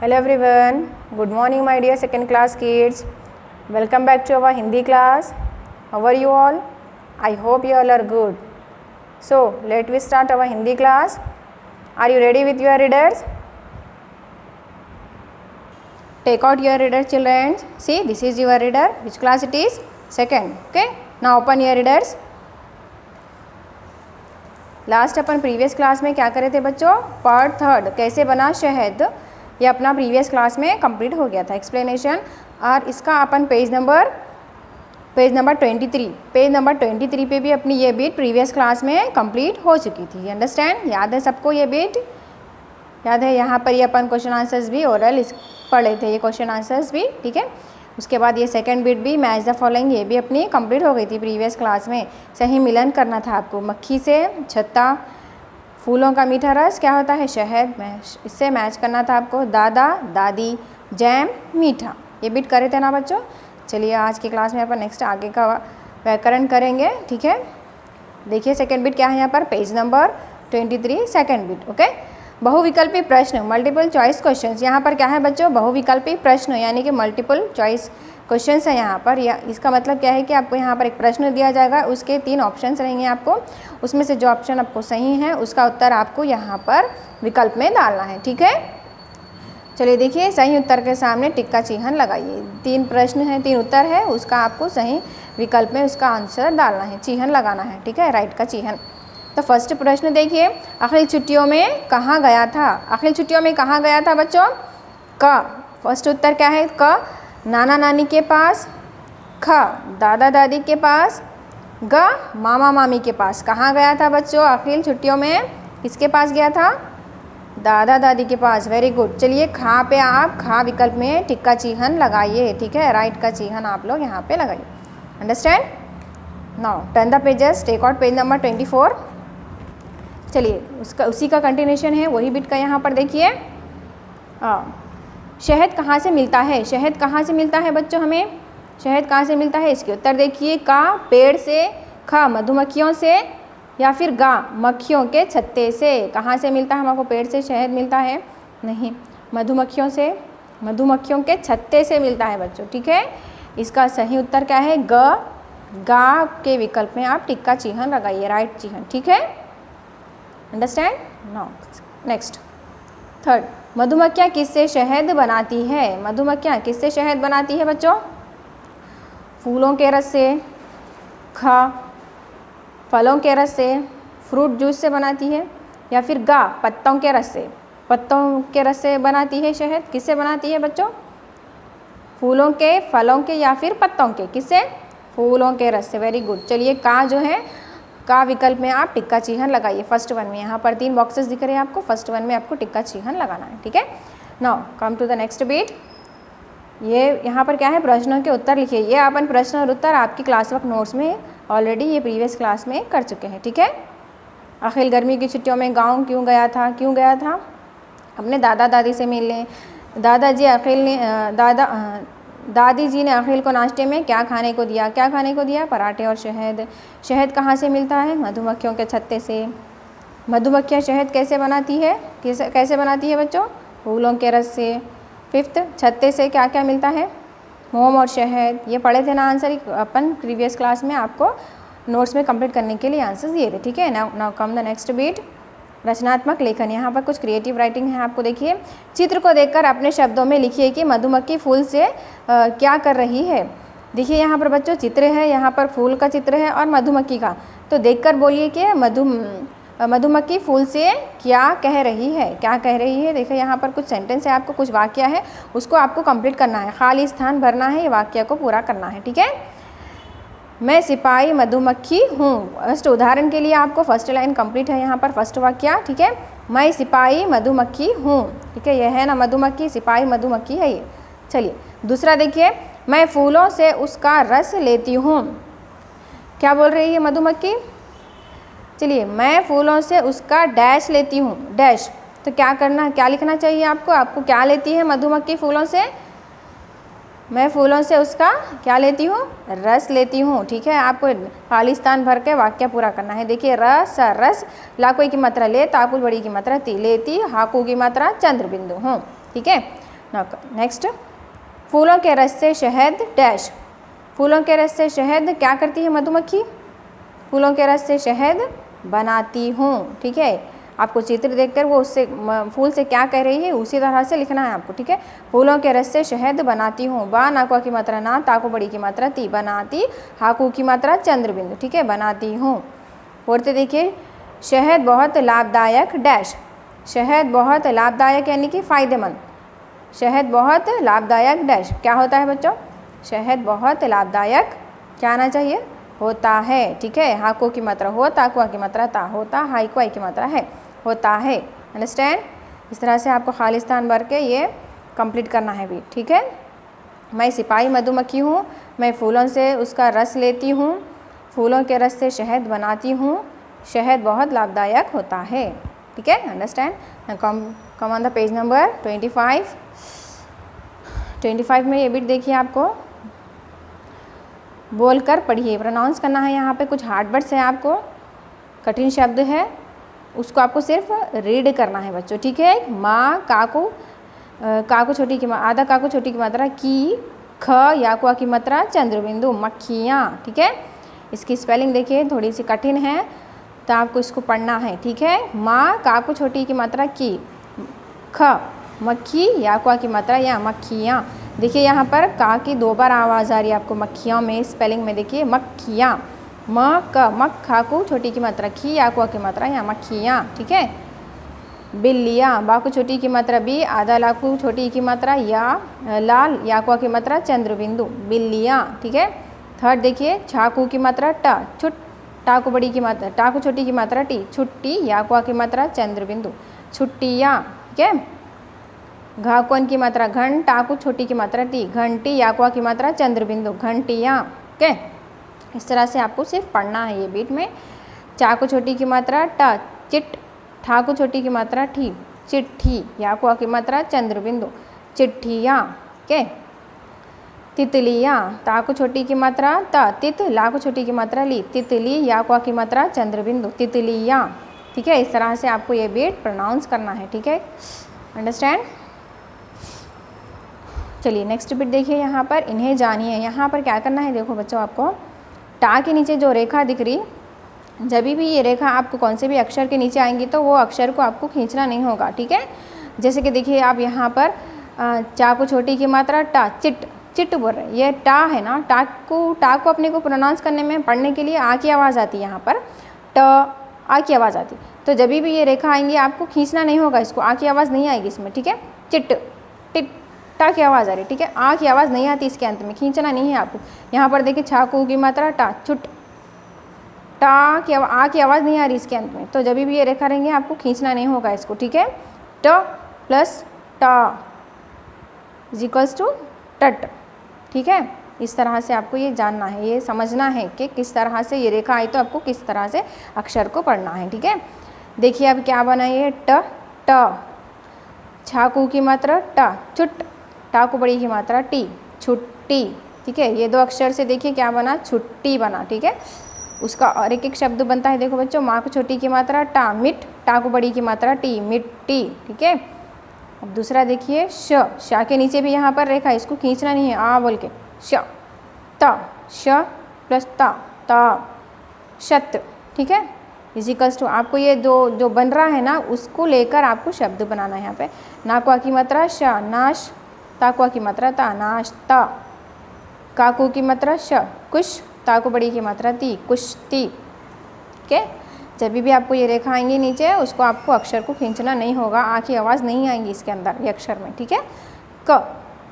Hello everyone, good morning my dear second class kids. Welcome back to our Hindi class. How are you all? I hope you all are good. So let we start our Hindi class. Are you ready with your readers? Take out your reader children. See, this is your reader. Which class it is? Second. Okay. Now open your readers. Last upon previous class में क्या करे थे बच्चों? Part third कैसे बना शहद, ये अपना प्रीवियस क्लास में कंप्लीट हो गया था एक्सप्लेनेशन। और इसका अपन पेज नंबर 23 पे भी अपनी ये बीट प्रीवियस क्लास में कंप्लीट हो चुकी थी। अंडरस्टैंड? याद है सबको ये बीट? याद है? यहाँ पर ये अपन क्वेश्चन आंसर्स भी ओरल पढ़े थे, ये क्वेश्चन आंसर्स भी, ठीक है। उसके बाद ये सेकंड बीट भी मैच द फॉलोइंग, ये भी अपनी कंप्लीट हो गई थी प्रीवियस क्लास में। सही मिलन करना था आपको। मक्खी से छत्ता, फूलों का मीठा रस क्या होता है? शहद। इससे मैच करना था आपको। दादा दादी, जैम, मीठा। ये बीट करे थे ना बच्चों? चलिए आज की क्लास में अपन नेक्स्ट आगे का व्याकरण करेंगे, ठीक है। देखिए सेकेंड बीट क्या है यहाँ पर, page number 23 second beat. Okay. बहुविकल्पी प्रश्न, मल्टीपल चॉइस क्वेश्चंस। यहाँ पर क्या है बच्चों? बहुविकल्पी प्रश्न, यानी कि मल्टीपल चॉइस क्वेश्चंस है यहाँ पर। या इसका मतलब क्या है कि आपको यहाँ पर एक प्रश्न दिया जाएगा, उसके 3 ऑप्शंस रहेंगे आपको। उसमें से जो ऑप्शन आपको सही है उसका उत्तर आपको यहाँ पर विकल्प में डालना है, ठीक है। चलिए देखिए, सही उत्तर के सामने टिक का चिन्ह लगाइए। 3 प्रश्न है, 3 उत्तर है, उसका आपको सही विकल्प में उसका आंसर डालना है, चिन्ह लगाना है, ठीक है, राइट का चिन्ह। तो फर्स्ट प्रश्न देखिए, आखिरी छुट्टियों में कहाँ गया था? आखिरी छुट्टियों में कहाँ गया था बच्चों? क। फर्स्ट उत्तर क्या है? क, नाना नानी के पास। ख, दादा दादी के पास। ग, मामा मामी के पास। कहाँ गया था बच्चों आखिरी छुट्टियों में? किसके पास गया था? दादा दादी के पास। Very good. चलिए खा पे आप खा विकल्प में टिक का चिन्ह लगाइए, ठीक है, राइट का चिन्ह आप लोग यहाँ पे लगाइए। Understand? Now turn the pages, take out page number 24। चलिए उसी का कंटिन्यूशन है, वही बिट का यहाँ पर देखिए। शहद कहाँ से मिलता है? शहद कहाँ से मिलता है बच्चों हमें? शहद कहाँ से मिलता है? इसके उत्तर देखिए। का, पेड़ से। ख, मधुमक्खियों से। या फिर गा, मक्खियों के छत्ते से। कहाँ से मिलता है हमको पेड़ से शहद मिलता है? नहीं, मधुमक्खियों से, मधुमक्खियों के छत्ते से मिलता है बच्चों, ठीक है। इसका सही उत्तर क्या है? ग। गा के विकल्प में आप टिक का चिन्ह लगाइए, राइट चिन्ह, ठीक है। अंडरस्टैंड? नाउ नेक्स्ट थर्ड, मधुमक्खियाँ किससे शहद बनाती है? मधुमक्खियाँ किससे शहद बनाती है बच्चों? फूलों के रस से। ख, फलों के रस से, फ्रूट जूस से बनाती है। या फिर गा, पत्तों के रस से। पत्तों के रस से बनाती है शहद। किससे बनाती है बच्चों? फूलों के, फलों के या फिर पत्तों के। किससे? फूलों के रस से। Very good. चलिए का जो है, का विकल्प में आप टिक का चिन्ह लगाइए फर्स्ट वन में। यहाँ पर 3 बॉक्सेस दिख रहे हैं आपको, फर्स्ट वन में आपको टिक का चिन्ह लगाना है, ठीक है। Now come to the next beat. ये यहाँ पर क्या है? प्रश्नों के उत्तर लिखिए। ये अपन प्रश्न और उत्तर आपकी क्लास वर्क नोट्स में ऑलरेडी ये प्रीवियस क्लास में कर चुके हैं, ठीक है। आखिर गर्मी की छुट्टियों में गाँव क्यों गया था? क्यों गया था? अपने दादा दादी से मिलने। दादाजी अखिल ने दादी जी ने अखिल को नाश्ते में क्या खाने को दिया? क्या खाने को दिया? पराठे और शहद। शहद कहाँ से मिलता है? मधुमक्खियों के छत्ते से। मधुमक्खियाँ शहद कैसे बनाती है? कैसे बनाती है बच्चों? फूलों के रस से। फिफ्थ, छत्ते से क्या क्या मिलता है? मोम और शहद। ये पढ़े थे ना आंसर अपन प्रीवियस क्लास में, आपको नोट्स में कंप्लीट करने के लिए आंसर्स दिए थे, ठीक है। Now come the next beat, रचनात्मक लेखन। यहाँ पर कुछ क्रिएटिव राइटिंग है आपको। देखिए, चित्र को देखकर अपने शब्दों में लिखिए कि मधुमक्खी फूल से क्या कर रही है। देखिए यहाँ पर बच्चों चित्र है, यहाँ पर फूल का चित्र है और मधुमक्खी का। तो देखकर बोलिए कि मधुमक्खी फूल से क्या कह रही है? क्या कह रही है? देखिए यहाँ पर कुछ सेंटेंस है, आपको कुछ वाक्य है, उसको आपको कंप्लीट करना है, खाली स्थान भरना है, ये वाक्य को पूरा करना है, ठीक है। मैं सिपाही मधुमक्खी हूँ। फर्स्ट उदाहरण के लिए आपको फर्स्ट लाइन कंप्लीट है यहाँ पर, फर्स्ट वाक्य, ठीक है। मैं सिपाही मधुमक्खी हूँ, ठीक है, यह है ना मधुमक्खी, सिपाही मधुमक्खी है ये। चलिए दूसरा देखिए, मैं फूलों से उसका रस लेती हूँ। क्या बोल रही है मधुमक्खी? चलिए, मैं फूलों से उसका डैश लेती हूँ, डैश। तो क्या करना, क्या लिखना चाहिए आपको? आपको क्या लेती है मधुमक्खी फूलों से? मैं फूलों से उसका क्या लेती हूँ? रस लेती हूँ, ठीक है। आपको खाली स्थान भर के वाक्य पूरा करना है। देखिए, रस, रस, लाकोई की मात्रा ले, ताकुल बड़ी की मात्रा ती, लेती, हाकू की मात्रा चंद्र बिंदु हूँ, ठीक है। नेक्स्ट, फूलों के रस से शहद डैश। फूलों के रस से शहद क्या करती है मधुमक्खी? फूलों के रस से शहद बनाती हूँ। ठीक है, आपको चित्र देखकर वो उससे फूल से क्या कह रही है उसी तरह से लिखना है आपको। ठीक है, फूलों के रस से शहद बनाती हूँ। बा नाकुआ की मात्रा ना, ताको बड़ी की मात्रा ती, बनाती, हाकू की मात्रा चंद्र बिंदु। ठीक है, बनाती हूँ। बोलते देखिए, शहद बहुत लाभदायक डैश। शहद बहुत लाभदायक यानी कि फ़ायदेमंद। शहद बहुत लाभदायक डैश क्या होता है बच्चों? शहद बहुत लाभदायक क्या आना चाहिए? होता है। ठीक है, हाको की मात्रा हो, ताकुआ की मात्रा ता, होता, हाईकुआई की मात्रा है, होता है। अंडरस्टैंड? इस तरह से आपको खालिस्तान भर के ये कंप्लीट करना है भी। ठीक है, मैं सिपाही मधुमक्खी हूँ, मैं फूलों से उसका रस लेती हूँ, फूलों के रस से शहद बनाती हूँ, शहद बहुत लाभदायक होता है। ठीक है, understand? Come on the page number 25। 25 में ये बिट देखिए, आपको बोलकर पढ़िए, प्रोनाउंस करना है। यहाँ पे कुछ हार्ड वर्ड्स हैं, आपको कठिन शब्द है, उसको आपको सिर्फ रीड करना है बच्चों। ठीक है, माँ, काकू, काकू छोटी की आधा काकू छोटी की मात्रा की, ख याकुआ की मात्रा चंद्रबिंदु, मक्खियाँ। ठीक है, इसकी स्पेलिंग देखिए थोड़ी सी कठिन है, तो आपको इसको पढ़ना है। ठीक है, माँ काकू छोटी की मात्रा की, ख मक्खी याकुआ की मात्रा या मक्खियाँ। देखिए यहाँ पर का की 2 बार आवाज़ आ रही है आपको मक्खियों में, स्पेलिंग में देखिए मक्खियाँ, म क, मक खाकू छोटी की मात्रा खी, याकुआ की मात्रा या मक्खियाँ। ठीक है, बिल्लियाँ, बाकू छोटी की मात्रा बी, आधा लाकू छोटी की मात्रा या, लाल याकुआ की मात्रा चंद्रबिंदु, बिल्लियाँ। ठीक है, थर्ड देखिए, छाकू की मात्रा ट, छुट, टाकू बड़ी की मात्रा, टाकू छोटी की मात्रा टी, छुट्टी याकुआ की मात्रा चंद्रबिंदु, छुट्टियाँ। ठीक है, घाकोन की मात्रा घन, टाकू छोटी की मात्रा टी, घंटी याकुआ की मात्रा चंद्रबिंदु, घंटियाँ। ओके, इस तरह से आपको सिर्फ पढ़ना है ये बीट में। चाकू छोटी की मात्रा ट, चिट, ठाकू छोटी की मात्रा ठी, चिट्ठी याकुआ की मात्रा चंद्रबिंदु, चिट्ठियाँ। ओके, तितलियाँ, ताकू छोटी की मात्रा त, तित, लाकू छोटी की मात्रा ली, तितली याकुआ की मात्रा चंद्रबिंदु, तितलियाँ। ठीक है, इस तरह से आपको ये बीट प्रोनाउंस करना है। ठीक है, अंडरस्टैंड? चलिए नेक्स्ट बिट देखिए, यहाँ पर इन्हें जानिए। यहाँ पर क्या करना है देखो बच्चों, आपको टा के नीचे जो रेखा दिख रही, जब भी ये रेखा आपको कौन से भी अक्षर के नीचे आएंगी तो वो अक्षर को आपको खींचना नहीं होगा। ठीक है, जैसे कि देखिए आप यहाँ पर चाकू छोटी की मात्रा टा, चिट, चिट बोल रहे हैं, ये टा है ना, टा को अपने को प्रोनाउंस करने में, पढ़ने के लिए आ की आवाज़ आती है। यहाँ पर ट आ की आवाज़ आती, तो जब भी ये रेखा आएंगी आपको खींचना नहीं होगा इसको, आ की आवाज़ नहीं आएगी इसमें। ठीक है, चिट, टिट, टा की आवाज़ आ रही। ठीक है, आ की आवाज़ नहीं आती इसके अंत में, खींचना नहीं है आपको। यहाँ पर देखिए छाकू की मात्रा टा, छुट, टा की आ की आवाज़ नहीं आ रही इसके अंत में, तो जब भी ये रेखा रहेंगे आपको खींचना नहीं होगा इसको। ठीक है, ट प्लस टा इज इक्वल्स टू टट। ठीक है, इस तरह से आपको ये जानना है, ये समझना है कि किस तरह से ये रेखा आई तो आपको किस तरह से अक्षर को पढ़ना है। ठीक है, देखिए अब क्या बना ये ट, ट, छाकू की मात्रा ट, छुट, टाकू बड़ी की मात्रा टी, छुट्टी। ठीक है, ये 2 अक्षर से देखिए क्या बना, छुट्टी बना। ठीक है, उसका और एक शब्द बनता है देखो बच्चों, माँ को छोटी की मात्रा टा, मिट, टाकू बड़ी की मात्रा टी, मिट्टी। ठीक है, अब दूसरा देखिए श, शा के नीचे भी यहाँ पर रेखा, इसको खींचना नहीं है, आ बोल के श, त, श प्लस ता, ता, शत। ठीक है, इजिकल्स टू, आपको ये जो बन रहा है ना उसको लेकर आपको शब्द बनाना है। यहाँ पे नाकुआ की मात्रा श, नाश, ताकुआ की मात्रा ता, नाश्ता, काकू की मात्रा श, कुश, ताकू बड़ी की मात्रा ती, कुश्ती। ठीक है, जब भी आपको ये रेखा आएंगी नीचे उसको आपको अक्षर को खींचना नहीं होगा, आ की आवाज़ नहीं आएंगी इसके अंदर ये अक्षर में। ठीक है, क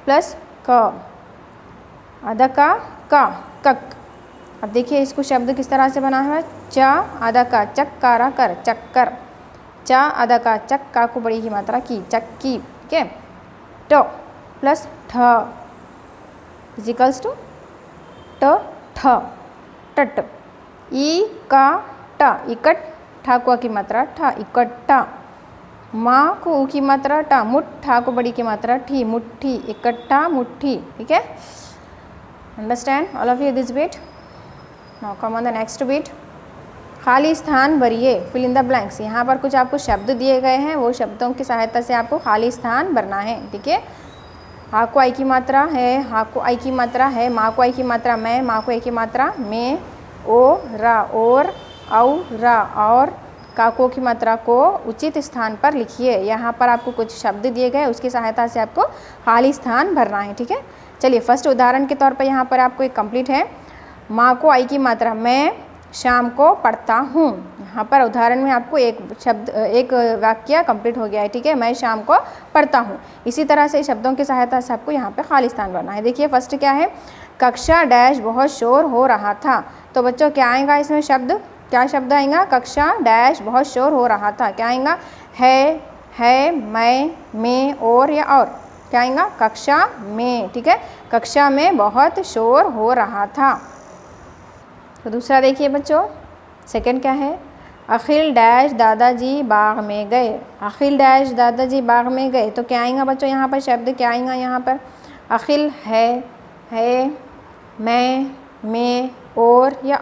प्लस क, आधा का कक। अब देखिए इसको शब्द किस तरह से बना है, चा आधा का चक्कारा कर, चक्कर, चा आधा का चक, काकू बड़ी की मात्रा की, चक्की। ठीक है, ट प्लस ठ इजिकल्स टू ट, ठ, टट, ई का टा, इकट, ठाकुआ की मात्रा ठा, इकट्ठा, माँ को ऊ की मात्रा टा, मुठ, ठाकू बड़ी की मात्रा ठी, मुट्ठी, इकट्ठा, मुट्ठी। ठीक है, understand all of you this beat. Now come on the next beat. खाली स्थान भरिए, फिल इन द ब्लैंक्स। यहाँ पर कुछ आपको शब्द दिए गए हैं, वो शब्दों की सहायता से आपको खाली स्थान भरना है। ठीक है, हा को आई की मात्रा है, हा को आई की मात्रा है, माँ को आई की मात्रा मैं, माँ को आई की मात्रा में, ओ रा और, औ रा और, काको की मात्रा को उचित स्थान पर लिखिए। यहाँ पर आपको कुछ शब्द दिए गए, उसकी सहायता से आपको खाली स्थान भरना है, ठीक है। चलिए फर्स्ट उदाहरण के तौर पर यहाँ पर आपको एक कंप्लीट है, माँ को आई की मात्रा मैं शाम को पढ़ता हूँ। यहाँ पर उदाहरण में आपको एक शब्द, एक वाक्य कंप्लीट हो गया है, ठीक है, मैं शाम को पढ़ता हूँ। इसी तरह से शब्दों की सहायता से आपको यहाँ पे खाली स्थान भरना है। देखिए फर्स्ट क्या है, कक्षा डैश बहुत शोर हो रहा था। तो बच्चों क्या आएगा इसमें शब्द, क्या शब्द आएगा, कक्षा डैश बहुत शोर हो रहा था। क्या आएगा, है, मैं, में और या और, क्या आएगा, कक्षा में, ठीक है, कक्षा में बहुत शोर हो रहा था। तो दूसरा देखिए बच्चों, सेकंड क्या है, अखिल डैश दादाजी बाग में गए। अखिल डैश दादाजी बाग में गए। तो क्या आएगा बच्चों यहाँ पर शब्द, क्या आएगा यहाँ पर, अखिल है, मैं, में और या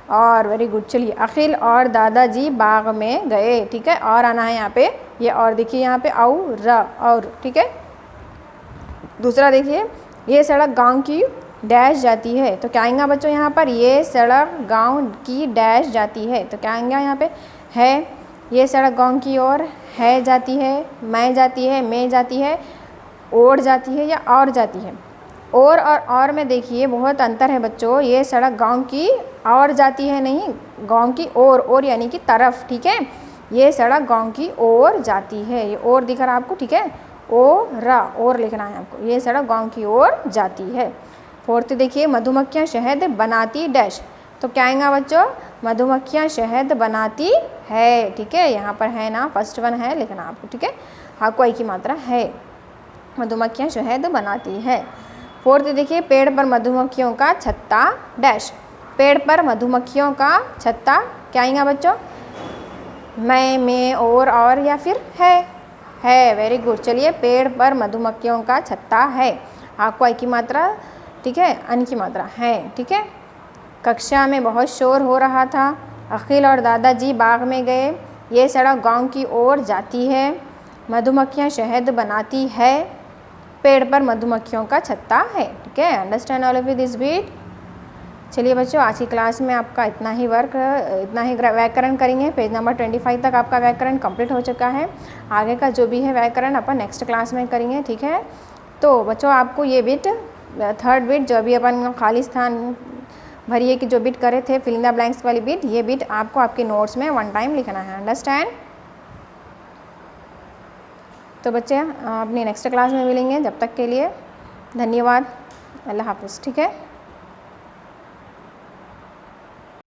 और, वेरी गुड। चलिए अखिल और दादाजी बाग में गए, ठीक है, और आना है यहाँ पे, ये और देखिए यहाँ पे और, ठीक है। दूसरा देखिए, ये सड़क गांव की डैश जाती है। तो क्या आएगा बच्चों यहाँ पर, ये सड़क गांव की डैश जाती है। तो क्या आएगा यहाँ पे, है, ये सड़क गांव की ओर है जाती है, मैं जाती है, में जाती है, और जाती है या और जाती है। और में देखिए बहुत अंतर है बच्चों, ये सड़क गांव की और जाती है नहीं, गांव की और यानी कि तरफ, ठीक है, ये सड़क गांव की ओर जाती है, ये और दिख रहा है आपको, ठीक है, और लिखना है आपको, ये सड़क गांव की ओर जाती है। फोर्थ देखिए, मधुमक्खियाँ शहद बनाती डैश। तो क्या आएगा बच्चों, मधुमक्खियाँ शहद बनाती है, ठीक है, यहाँ पर है ना, फर्स्ट वन है लिखना आपको, ठीक है, हाँ को आई की मात्रा है, मधुमक्खियाँ शहद बनाती है। फोर्थ देखिए, पेड़ पर मधुमक्खियों का छत्ता डैश। पेड़ पर मधुमक्खियों का छत्ता, क्या आएगा बच्चों, मैं, में और या फिर है, वेरी गुड। चलिए पेड़ पर मधुमक्खियों का छत्ता है, हाँ को आई की मात्रा, ठीक है, अन की मात्रा है, ठीक है। कक्षा में बहुत शोर हो रहा था। अखिल और दादाजी बाग में गए। ये सड़क गांव की ओर जाती है। मधुमक्खियाँ शहद बनाती है। पेड़ पर मधुमक्खियों का छत्ता है, ठीक है। Understand all of this beat. चलिए बच्चों, आज की क्लास में आपका इतना ही व्याकरण करेंगे। पेज नंबर 25 तक आपका व्याकरण कंप्लीट हो चुका है। आगे का जो भी है व्याकरण अपन नेक्स्ट क्लास में करेंगे, ठीक है। तो बच्चों आपको ये बिट, थर्ड बिट जो अभी अपन खाली स्थान भरिए की जो बिट करे थे, फिल इन द ब्लैंक्स वाली बिट, ये बिट आपको आपके नोट्स में वन टाइम लिखना है। अंडरस्टैंड। तो बच्चे अपनी नेक्स्ट क्लास में मिलेंगे, जब तक के लिए धन्यवाद, अल्लाह हाफिज़, ठीक है।